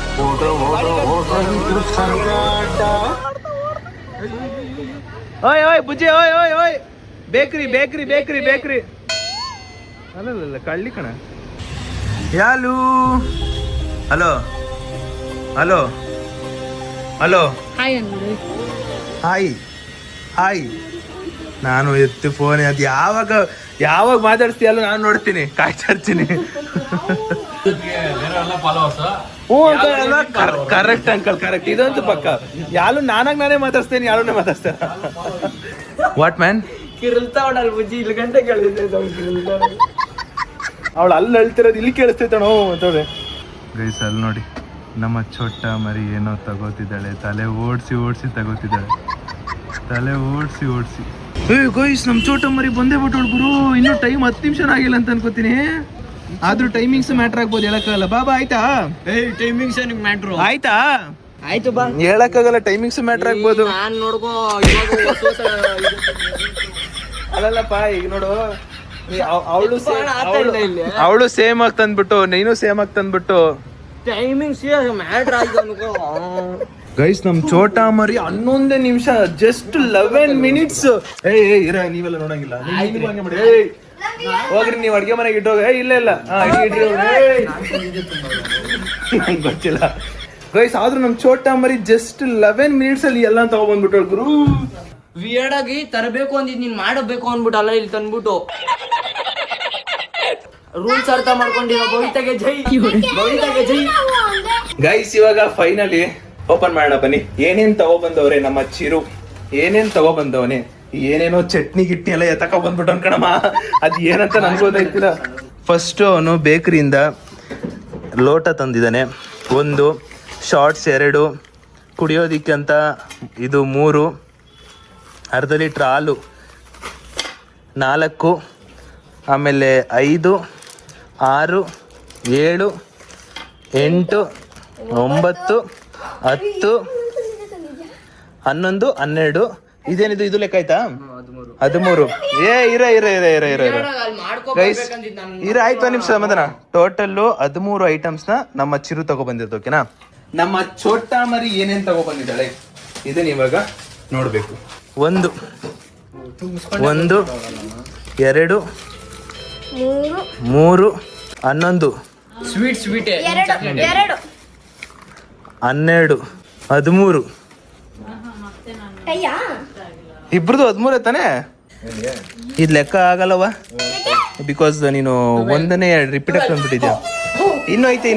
ಓಯ್ ಬುಜ್ಜಿ, ಓಯ್ ಬೇಕ್ರಿ ಅಲ್ಲ ಕಳ್ಳಿ ಕಣ. ಯಾಲು ಹಲೋ ಹಾಯ್. ನಾನು ಎತ್ತು ಫೋನ್, ಅದು ಯಾವಾಗ ಮಾತಾಡ್ತೀಯಲ್ಲ ನಾನು ನೋಡ್ತೀನಿ, ಕಾಯ್ತಾ ಇರ್ತೀನಿ. Correct uncle, correct. ಇದಂತೂ ಪಕ್ಕ. ಯಾರು ನಾನೇ ಮಾತಾಡ್ಸ್ತೇನೆ, ಯಾರನ್ನೇ ಮಾತಾಡ್ತಾರ. What man? ಅವಳು ಅಲ್ಲಿ ಅಳ್ತಿರೋದು ಇಲ್ಲಿ ಕೇಳಿಸ್ತೈತಣೋ ಅಂತವ್ರೆ. ಗೈಸ್ ಅಲ್ಲಿ ನೋಡಿ ನಮ್ಮ ಚೊಟ್ಟ ಮರಿ ಏನೋ ತಗೋತಿದ್ದಾಳೆ, ತಲೆ ಓಡಿಸಿ ತಗೋತಿದ್ದಾಳೆ, ತಲೆ ಓಡಿಸಿ. ಗೈಸ್ ನಮ್ಮ ಚೋಟ ಮರಿ ಬಂದೇ ಬಿಟ್ಟೋಳು ಗುರು. ಇನ್ನೂ ಟೈಮ್ 10 ನಿಮಿಷ ಆಗಿಲ್ಲ ಅಂತ ಅನ್ಕೋತೀನಿ. ಆದ್ರೂ ಟೈಮಿಂಗ್ಸ್ ಮ್ಯಾಟ್ರ್ ಆಗ್ಬೋದು, ಹೇಳಕ್ಕಾಗಲ್ಲ. ಬಾಬಾ ಆಯ್ತಾ? ಟೈಮಿಂಗ್ಸ್ ಮ್ಯಾಟ್ರು ಆಯ್ತಾ? ಆಯ್ತು ಬಾ, ಹೇಳಕ್ಕಾಗಲ್ಲ, ಟೈಮಿಂಗ್ಸ್ ಮ್ಯಾಟ್ರ್ ಆಗ್ಬೋದು. ನಾನ್ ನೋಡ್ಕೋ. ಅಲ್ಲಲ್ಲಪ್ಪ, ಈಗ ನೋಡು, ಅವಳು ಸೇಮ್ ಆಗಿ ತಂದ್ಬಿಟ್ಟು, ನೀನು ಸೇಮ್ ಆಗಿ ತಂದ್ಬಿಟ್ಟು ಟೈಮಿಂಗ್ಸ್ ಮ್ಯಾಟ್ರ್ ಆಯ್ತು ಅನ್ಕೋ. ಗೈಸ್ ನಮ್ ಚೋಟ ಮರಿ 11 ನಿಮಿಷ, ಜಸ್ಟ್ 11 ಮಿನಿಟ್ಸ್. ಇರ, ನೀವೆಲ್ಲ ನೋಡಂಗಿಲ್ಲ, ಹೋಗ್ರಿ ನೀವು ಅಡ್ಗೆ ಮನೆಗೆ ಇಟ್ಟೋಗ. ಇಲ್ಲ ಗೊತ್ತಿಲ್ಲ ಗೈಸ್. ಆದ್ರೂ ನಮ್ ಚೋಟ ಮರಿ ಜಸ್ಟ್ 11 ಮಿನಿಟ್ಸ್ ಅಲ್ಲಿ ಎಲ್ಲ ತಗೊಬಂದ್ಬಿಟ್ಟು ಗುರು. ವಿಯರ್ಡ್ ಆಗಿ ತರಬೇಕು ಅಂದಿದ್ ನೀನ್ ಮಾಡಬೇಕು ಅಂದ್ಬಿಟ್ಟಲ್ಲ, ಇಲ್ಲಿ ತಂದ್ಬಿಟ್ಟು ರೂಲ್ಸ್ ಅರ್ಥ ಮಾಡ್ಕೊಂಡಿರೋ ಭವಿತಗೆ ಜೈ. ಗೈಸ್ ಇವಾಗ ಫೈನಲಿ ಓಪನ್ ಮಾಡೋಣ ಬನ್ನಿ. ಏನೇನ್ ತಗೊಬಂದವ್ರೆ ನಮ್ಮ ಚಿರು, ಏನೇನ್ ತಗೊಬಂದವನೆ, ಏನೇನೋ ಚಟ್ನಿ ಗಿಟ್ನಿ ಎಲ್ಲ ಎತ್ತಕ ಬಂದ್ಬಿಟ್ಟು ಅನ್ಕಣಮ್ಮ. ಅದ್ ಏನಂತ ನನ್ಗೆ ಗೊತ್ತಾಯ್ತಿಲ್ಲ. ಫಸ್ಟ್ ಅವನು ಬೇಕರಿಯಿಂದ ಲೋಟ ತಂದಿದ್ದಾನೆ, 1 ಶಾರ್ಟ್ಸ್ 2, ಕುಡಿಯೋದಿಕ್ಕೆ ಅಂತ ಇದು 3, ಅರ್ಧ ಲೀಟ್ರ್ ಹಾಲು 4, ಆಮೇಲೆ 5, 6, 7, 8, 9, 10, 11, 12. ಇದೇನಿದು, ಇದು ಲೆಕ್ಕ ಆಯ್ತಾ? 13. ಇರ ಗೈಸ್, ಆಯ್ತು ನಿಮಿಷ ಸಮಾಧಾನ. ಟೋಟಲ್ಲು 13 ಐಟಮ್ಸ್ ನ ನಮ್ಮ ಚಿರು ತಗೊಬಂದಿದ್ದು, ಓಕೆನಾ? ನಮ್ಮ ಚೋಟ ಮರಿ ಏನೇನ್ ತಗೊಬಂದಿದ್ದಾಳೆ ಇದನ್ನ ಇವಾಗ ನೋಡ್ಬೇಕು. 1, 2, 3, 11, ಸ್ವೀಟ್ 2, 12, 13. ಇಬ್ರದು 13 ತಾನೆ? ಇದ್ ಲೆಕ್ಕ ಆಗಲ್ಲವ, ಬಿಕಾಸ್ ನೀನು ಒಂದನೇ ರಿಪೀಟ್ ಆಗಿ ತಂದ್ಬಿಟ್ಟಿದ್ಯಾ. ಇನ್ನೂ ಐತೆ.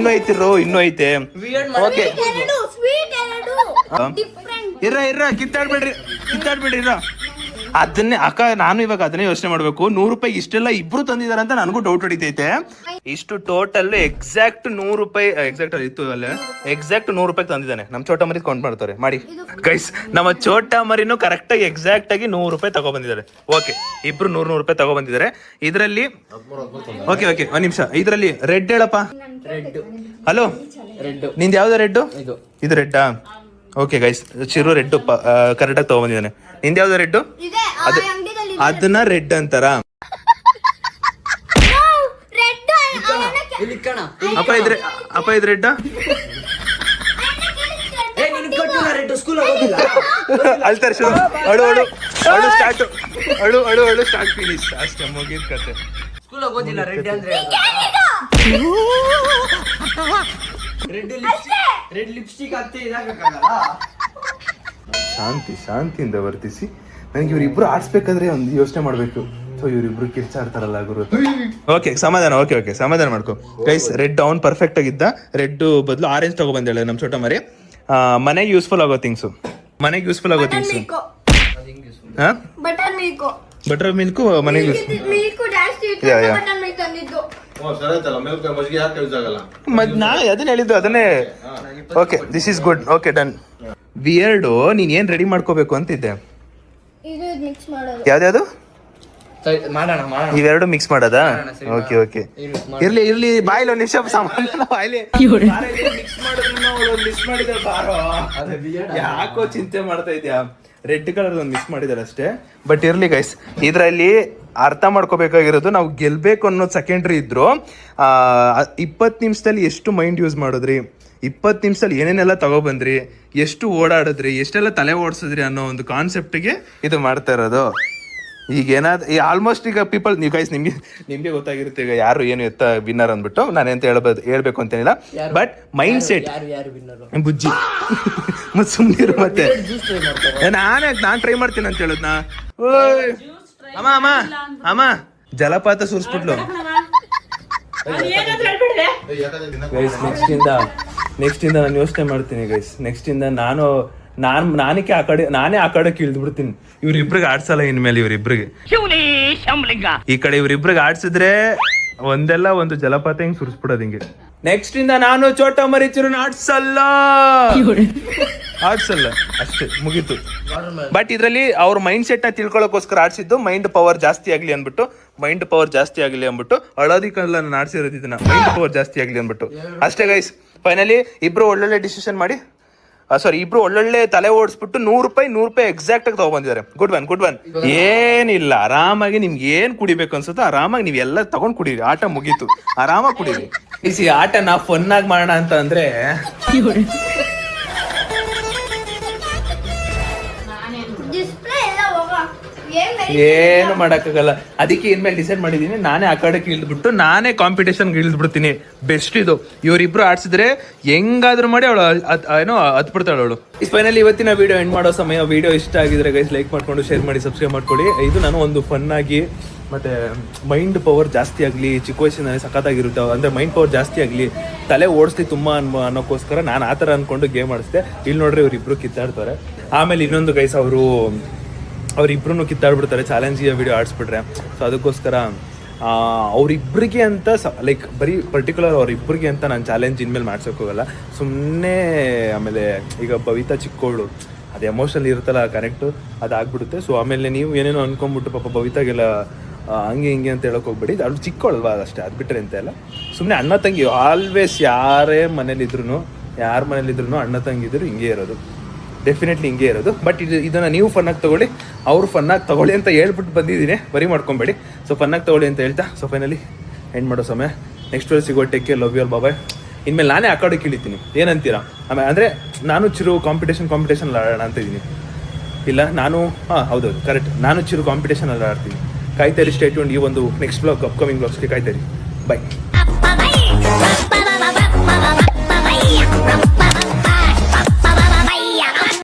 ಓಕೆ, ಇರ ಕಿತ್ತಾಡ್ಬೇಡ್ರಿ. ಅದನ್ನೇ ಅಕ್ಕ, ನಾನು ಇವಾಗ ಅದನ್ನೇ ಯೋಚನೆ ಮಾಡ್ಬೇಕು. 100 ರೂಪಾಯಿ ಇಷ್ಟೆಲ್ಲ ಇಬ್ರು ತಂದಿದಾರೆ ಅಂತ ನನಗೂ ಡೌಟ್ ಹೊಡಿತೈತೆ. ಇಷ್ಟು ಟೋಟಲ್ ಎಕ್ಸಾಕ್ಟ್ 100 ರೂಪಾಯಿ ಎಕ್ಸಾಕ್ಟ್ ಇತ್ತು ಅಲ್ಲ, ಎಕ್ಸಾಕ್ಟ್ 100 ರೂಪಾಯಿ ತಂದಿದ್ದಾನೆ. ನಮ್ಮ ಚೋಟ ಮರಿ ಕೌಂಟ್ ಮಾಡ್ತಾರೆ ಮಾಡಿ ಗೈಸ್. ನಮ್ಮ ಚೋಟ ಮರಿನೂ ಕರೆಕ್ಟ್ ಆಗಿ ಎಕ್ಸಾಕ್ಟ್ ಆಗಿ 100 ರೂಪಾಯಿ ತಗೊಬಂದಿದ್ದಾರೆ. ಓಕೆ, ಇಬ್ರು 100 ರೂಪಾಯಿ ತಗೊಬಂದಿದ್ದಾರೆ. ಇದರಲ್ಲಿ ಓಕೆ ಒಂದ್ ನಿಮಿಷ, ಇದರಲ್ಲಿ ರೆಡ್ ಹೇಳಪ್ಪ. ಹಲೋ, ನಿಂದ ಯಾವ್ದು ರೆಡ್? ಇದು ರೆಡ್ಡಾ? ಓಕೆ ಗೈಸ್, ಚಿರು ರೆಡ್ ಕರೆಕ್ಟಾಗಿ ತಗೊಂಡಿದ್ದಾನೆ. ನಿಂದ ಯಾವ್ದು ರೆಡ್? ಅದನ್ನ ರೆಡ್ ಅಂತಾರ? ಅಪ್ಪ ಇದ್ ರೆಡ್ ಅಳ್ತಾರೆ. ಶುರು ಅಳು ಸ್ಟಾರ್ಟ್, ಅಳು ಸ್ಟಾರ್ಟ್, ಫಿನಿಶ್ ಅಷ್ಟೇ, ಮುಗಿದ ಕತೆ. ರೆಡ್ ಲಿಪ್ಸ್ಟಿಕ್ ಹಾಕ್ತಿ ಇದಾಗಕ್ಕಾಗಲ್ಲ. ಶಾಂತಿಯಿಂದ ವರ್ತಿಸಿ. ನನಗೆ ಇವರಿಬ್ರು ಆಡ್ಸ್ಬೇಕಾದ್ರೆ ಒಂದು ಯೋಚನೆ ಮಾಡ್ಬೇಕು. ಸೊ ಇವರಿಬ್ರು ಕಿರ್ಚಾಡ್ತಾರಲ್ಲ ಗುರು. ಓಕೆ ಸಮಾಧಾನ. ಓಕೆ ಸಮಾಧಾನ ಮಾಡ್ಕೊ ಗೈಸ್. ರೆಡ್ ಅವ್ನ್ ಪರ್ಫೆಕ್ಟ್ ಆಗಿದ್ದ. ರೆಡ್ ಬದಲು ಆರೆಂಜ್ ತಗೊಬಂದೇಳೆ ನಮ್ ಚೋಟ ಮರಿ. ಮನೆಗೆ ಯೂಸ್ಫುಲ್ ಆಗೋ ಥಿಂಗ್ಸು. ಹಾ ಬಟರ್ ಮಿಲ್ಕು ಮನೆಗೆ ನಾ ಅದನ್ನ ಹೇಳಿದ್ದು ಅದನ್ನೇ. Okay this is good. Okay done. Weird ನೀನ್ ಏನ್ ರೆಡಿ ಮಾಡ್ಕೋಬೇಕು ಅಂತಿದ್ದೆ. ಯಾವ್ದ್ಯಾವ್ದು ಮಾಡೋಣ ಇವೆರಡು ಮಿಕ್ಸ್ ಮಾಡೋದಾ? ಓಕೆ ಇರ್ಲಿ ಬಾಯ್ಲಿ ಒಂದ್ ನಿಮಿಷ ಸಾಮಾನ್ಯ ಬಾಯ್ಲಿ ಮಿಕ್ಸ್ ಮಾಡಿದ್ರೆ ಬಾರೋ. ಯಾಕೋ ಚಿಂತೆ ಮಾಡ್ತಾ ಇದ್ಯಾ? ರೆಡ್ ಕಲರ್ ಒಂದು ಮಿಕ್ಸ್ ಮಾಡಿದಾರೆ ಅಷ್ಟೇ. ಬಟ್ ಇರ್ಲಿ ಗೈಸ್, ಇದರಲ್ಲಿ ಅರ್ಥ ಮಾಡ್ಕೋಬೇಕಾಗಿರೋದು ನಾವು ಗೆಲ್ಬೇಕು ಅನ್ನೋದು ಸೆಕೆಂಡ್ರಿ ಇದ್ರು. 20 ನಿಮಿಷದಲ್ಲಿ ಎಷ್ಟು ಮೈಂಡ್ ಯೂಸ್ ಮಾಡಿದ್ರಿ, 20 ನಿಮಿಷದಲ್ಲಿ ಏನೇನೆಲ್ಲ ತಗೊಬಂದ್ರಿ, ಎಷ್ಟು ಓಡಾಡಿದ್ರಿ, ಎಷ್ಟೆಲ್ಲ ತಲೆ ಓಡಿಸಿದ್ರಿ ಅನ್ನೋ ಒಂದು ಕಾನ್ಸೆಪ್ಟಿಗೆ ಇದು ಮಾಡ್ತಾ ಇರೋದು. ಈಗ ಏನಾದ್ರು ಆಲ್ಮೋಸ್ಟ್ ಈಗ ಪೀಪಲ್ ನೀವು ಗೈಸ್ ನಿಮ್ಗೆ ಗೊತ್ತಾಗಿರುತ್ತೆ ಈಗ ಯಾರು ಏನು ಎತ್ತ ವಿನ್ನರ್ ಅಂದ್ಬಿಟ್ಟು. ನಾನೆಂತ ಹೇಳ್ಬೇಕು ಅಂತೇನಿಲ್ಲ. ಬಟ್ ಮೈಂಡ್ ಸೆಟ್ ಬುಜ್ಜಿ ಮತ್ತೆ ಸುಮ್ಮನಿರು. ಮತ್ತೆ ನಾನ್ ಟ್ರೈ ಮಾಡ್ತೀನಿ ಅಂತ ಹೇಳುದ್ನ. ಅಮ್ಮ ಜಲಪಾತ ಸುರಿಸ್ಬಿಟ್ಲು. ನೆಕ್ಸ್ಟ್ ಇಂದ ನಾನು ಯೋಚನೆ ಮಾಡ್ತೀನಿ ಗೈಸ್. ನೆಕ್ಸ್ಟ್ ಇಂದ ನಾನೇ ಆ ಕಡೆ ಇಳಿದು ಬಿಡ್ತೀನಿ. ಇವ್ರಿಬ್ರಿಗೆ ಆಡ್ಸಲ್ಲ ಇನ್ಮೇಲೆ. ಇವ್ರಿಬ್ರಿಗೆ ಈ ಕಡೆ ಇವ್ರಿಬ್ರಿಗೆ ಆಡ್ಸಿದ್ರೆ ಒಂದು ಜಲಪಾತ ಹಿಂಗ್ ಸುರಿಸ್ಬಿಡೋದು ಹಿಂಗೆ. ನೆಕ್ಸ್ಟ್ ಇಂದ ನಾನು ಚೋಟ ಮರಿಚಿರು ಆಡ್ಸಲ್ಲ ಅಷ್ಟೇ, ಮುಗೀತು. ಬಟ್ ಇದ್ರಲ್ಲಿ ಅವ್ರ ಮೈಂಡ್ ಸೆಟ್ ನ ತಿಳ್ಕೊಳಕೋಸ್ಕರ ಆಡ್ಸಿದ್ದು. ಮೈಂಡ್ ಪವರ್ ಜಾಸ್ತಿ ಆಗ್ಲಿ ಅಂದ್ಬಿಟ್ಟು ಹಳದಿ ಕಲ್ಲ ನಾನು ಆಡ್ಸಿರೋದು ಇದನ್ನ. ಮೈಂಡ್ ಪವರ್ ಜಾಸ್ತಿ ಆಗ್ಲಿ ಅಂದ್ಬಿಟ್ಟು ಅಷ್ಟೇ ಗೈಸ್. ಫೈನಲಿ ಇಬ್ರು ಒಳ್ಳೊಳ್ಳೆ ಡಿಸಿಷನ್ ಮಾಡಿ ಇಬ್ರು ಒಳ್ಳೊಳ್ಳೆ ತಲೆ ಓಡಿಸ್ಬಿಟ್ಟು 100 ರೂಪಾಯಿ ಎಕ್ಸಾಕ್ಟ್ ಆಗಿ ತಗೊಂಡ್ಬಂದಿದ್ದಾರೆ. Good one. ಏನಿಲ್ಲ, ಆರಾಮಾಗಿ ನಿಮ್ಗೆ ಏನ್ ಕುಡಿಬೇಕು ಅನ್ಸುತ್ತೋ ಆರಾಮಾಗಿ ನೀವೆಲ್ಲ ತಗೊಂಡ್ ಕುಡೀರಿ. ಆಟ ಮುಗೀತು, ಆರಾಮಾಗಿ ಕುಡೀರಿ. ಈ ಆಟನ ಫನ್ ಆಗಿ ಮಾಡೋಣ ಅಂತ ಅಂದ್ರೆ ಏನು ಮಾಡಕ್ಕಾಗಲ್ಲ. ಅದಕ್ಕೆ ಇನ್ಮೇಲೆ ಡಿಸೈಡ್ ಮಾಡಿದೀನಿ, ನಾನೇ ಆ ಕಡೆಗೆ ಇಳಿದ್ಬಿಟ್ಟು ನಾನೇ ಕಾಂಪಿಟೇಷನ್ಗೆ ಇಳಿದ್ಬಿಡ್ತೀನಿ. ಬೆಸ್ಟ್ ಇದು. ಇವರಿಬ್ರು ಆಡ್ಸಿದ್ರೆ ಹೆಂಗಾದ್ರೂ ಮಾಡಿ ಅವಳು ಏನೋ ಹತ್ಬಿಡ್ತಾಳೆ ಅವಳು. ಫೈನಲಿ ಇವತ್ತಿನ ವಿಡಿಯೋ ಎಂಡ್ ಮಾಡೋ ಸಮಯ. ವಿಡಿಯೋ ಇಷ್ಟ ಆಗಿದ್ರೆ ಗೈಸ್ ಲೈಕ್ ಮಾಡ್ಕೊಂಡು ಶೇರ್ ಮಾಡಿ ಸಬ್ಸ್ಕ್ರೈಬ್ ಮಾಡ್ಕೊಳ್ಳಿ. ಇದು ನಾನು ಒಂದು ಫನ್ ಆಗಿ ಮತ್ತೆ ಮೈಂಡ್ ಪವರ್ ಜಾಸ್ತಿ ಆಗಲಿ, ಚಿಕ್ಕ ವಯಸ್ಸಿನಲ್ಲಿ ಸಖತ್ತಾಗಿರುತ್ತೆ ಅಂದ್ರೆ ಮೈಂಡ್ ಪವರ್ ಜಾಸ್ತಿ ಆಗಲಿ, ತಲೆ ಓಡಿಸ್ಲಿ ತುಂಬ ಅನ್ನೋಕ್ಕೋಸ್ಕರ ನಾನು ಆ ಥರ ಅಂದ್ಕೊಂಡು ಗೇಮ್ ಆಡಿಸ್ದೆ. ಇಲ್ಲಿ ನೋಡ್ರಿ ಇವರಿಬ್ರು ಕಿತ್ತಾಡ್ತಾರೆ. ಆಮೇಲೆ ಇನ್ನೊಂದು ಗೈಸ್ ಅವರಿಬ್ರು ಕಿತ್ತಾಡ್ಬಿಡ್ತಾರೆ ಚಾಲೆಂಜಿಯ ವಿಡಿಯೋ ಆಡಿಸ್ಬಿಟ್ರೆ. ಸೊ ಅದಕ್ಕೋಸ್ಕರ ಅವರಿಬ್ಬರಿಗೆ ಅಂತ ಲೈಕ್ ಬರೀ ಪರ್ಟಿಕ್ಯುಲರ್ ಅವರಿಬ್ಬರಿಗೆ ಅಂತ ನಾನು ಚಾಲೆಂಜ್ ಇನ್ಮೇಲೆ ಮಾಡ್ಸೋಕ್ಕೋಗಲ್ಲ ಸುಮ್ಮನೆ. ಆಮೇಲೆ ಈಗ ಭವಿತಾ ಚಿಕ್ಕೋಳು, ಅದು ಎಮೋಷನಲ್ ಇರುತ್ತಲ್ಲ ಕರೆಕ್ಟು, ಅದಾಗ್ಬಿಡುತ್ತೆ. ಸೊ ಆಮೇಲೆ ನೀವು ಏನೇನೋ ಅನ್ಕೊಂಡ್ಬಿಟ್ಟು ಪಾಪ ಭವಿತಾಗೆಲ್ಲ ಹಂಗೆ ಹಿಂಗೆ ಅಂತ ಹೇಳೋಕೆ ಹೋಗ್ಬೇಡಿ. ಅದು ಚಿಕ್ಕೋಳಲ್ವಾ ಅದಷ್ಟೇ, ಅದು ಬಿಟ್ಟರೆ ಅಂತ ಎಲ್ಲ. ಸುಮ್ಮನೆ ಅಣ್ಣ ತಂಗಿ ಆಲ್ವೇಸ್ ಯಾರ ಮನೇಲಿದ್ರು ಅಣ್ಣ ತಂಗಿದ್ರು ಹಿಂಗೆ ಇರೋದು, ಡೆಫಿನೆಟ್ಲಿ ಹಿಂಗೆ ಇರೋದು. ಬಟ್ ಇದನ್ನು ನೀವು ಫನ್ನಾಗಿ ತೊಗೊಳ್ಳಿ, ಅವರು ಫನ್ನಾಗಿ ತೊಗೊಳ್ಳಿ ಅಂತ ಹೇಳ್ಬಿಟ್ಟು ಬಂದಿದ್ದೀನಿ. ಬರೀ ಮಾಡ್ಕೊಬೇಡಿ. ಸೊ ಫನ್ನಾಗಿ ತೊಗೊಳ್ಳಿ ಅಂತ ಹೇಳ್ತಾ ಸೊ ಫೈನಲಿ ಎಂಡ್ ಮಾಡೋ ಸಮಯ. ನೆಕ್ಸ್ಟ್ ವೇಳೆ ಸಿಗೋ. Take care, love you all, bye. ಇನ್ಮೇಲೆ ನಾನೇ ಆ ಕಡೆ ಇಳಿತೀನಿ, ಏನಂತೀರಾ? ಆಮೇಲೆ ಅಂದರೆ ನಾನು ಚಿರು ಕಾಂಪಿಟೇಷನ್ ಆಡೋಣ ಅಂತ ಇದ್ದೀನಿ. ಇಲ್ಲ ನಾನು ಹೌದು ಕರೆಕ್ಟ್, ನಾನು ಚಿರು ಕಾಂಪಿಟೇಷನ್ ಆಡ್ತೀನಿ. ಕಾಯ್ತಾರಿ, ಸ್ಟೇ ಟ್ಯೂನ್ಡ್. ಈ ಒಂದು ನೆಕ್ಸ್ಟ್ ಬ್ಲಾಗ್ ಅಪ್ಕಮಿಂಗ್ ಬ್ಲಾಗ್ಸ್ಗೆ ಕಾಯ್ತಾರಿ. ಬಾಯ್.